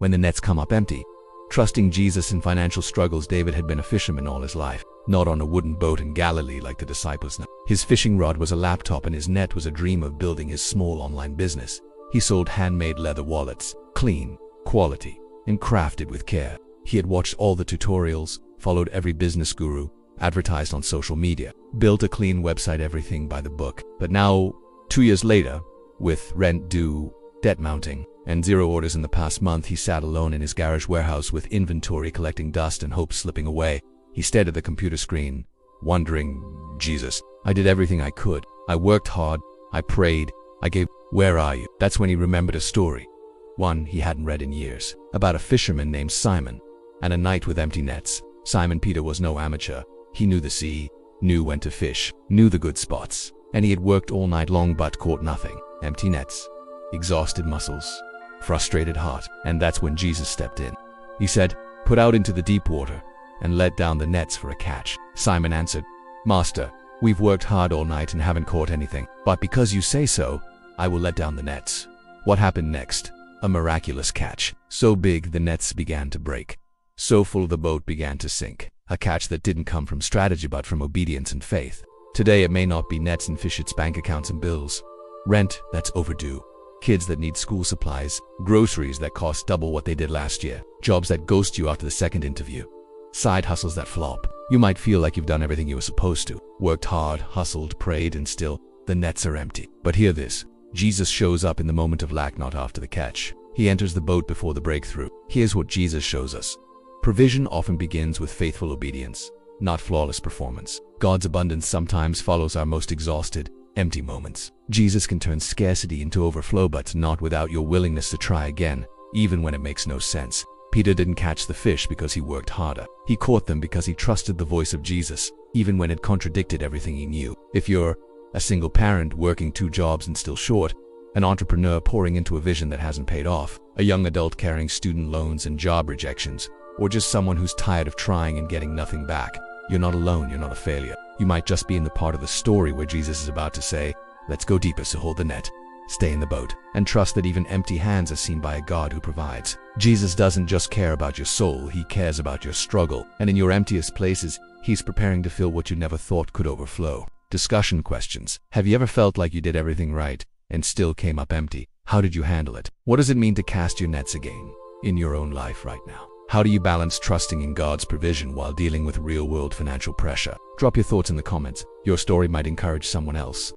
when the nets come up empty. Trusting Jesus in financial struggles, David had been a fisherman all his life, not on a wooden boat in Galilee like the disciples now. His fishing rod was a laptop and his net was a dream of building his small online business. He sold handmade leather wallets, clean, quality, and crafted with care. He had watched all the tutorials, followed every business guru, advertised on social media, built a clean website, everything by the book. But now, 2 years later, with rent due, debt mounting, and 0 orders in the past month, he sat alone in his garage warehouse with inventory collecting dust and hope slipping away. He stared at the computer screen, wondering, Jesus, I did everything I could. I worked hard, I prayed, I gave. Where are you? That's when he remembered a story, one he hadn't read in years, about a fisherman named Simon and a night with empty nets. Simon Peter was no amateur. He knew the sea, knew when to fish, knew the good spots, and he had worked all night long but caught nothing. Empty nets, exhausted muscles, frustrated heart. And that's when Jesus stepped in. He said, "Put out into the deep water and let down the nets for a catch." Simon answered, "Master, we've worked hard all night and haven't caught anything, but because you say so, I will let down the nets." What happened next? A miraculous catch. So big the nets began to break. So full the boat began to sink. A catch that didn't come from strategy but from obedience and faith. Today it may not be nets and fish, it's bank accounts and bills. Rent that's overdue. Kids that need school supplies. Groceries that cost double what they did last year. Jobs that ghost you after the second interview. Side hustles that flop. You might feel like you've done everything you were supposed to. Worked hard, hustled, prayed, and still, the nets are empty. But hear this. Jesus shows up in the moment of lack, not after the catch. He enters the boat before the breakthrough. Here's what Jesus shows us. Provision often begins with faithful obedience, not flawless performance. God's abundance sometimes follows our most exhausted, empty moments. Jesus can turn scarcity into overflow, but not without your willingness to try again, even when it makes no sense. Peter didn't catch the fish because he worked harder. He caught them because he trusted the voice of Jesus, even when it contradicted everything he knew. If you're a single parent working 2 jobs and still short, an entrepreneur pouring into a vision that hasn't paid off, a young adult carrying student loans and job rejections, or just someone who's tired of trying and getting nothing back, you're not alone, you're not a failure. You might just be in the part of the story where Jesus is about to say, let's go deeper, so hold the net, stay in the boat, and trust that even empty hands are seen by a God who provides. Jesus doesn't just care about your soul, he cares about your struggle, and in your emptiest places, he's preparing to fill what you never thought could overflow. Discussion questions. Have you ever felt like you did everything right and still came up empty? How did you handle it? What does it mean to cast your nets again in your own life right now? How do you balance trusting in God's provision while dealing with real-world financial pressure? Drop your thoughts in the comments. Your story might encourage someone else.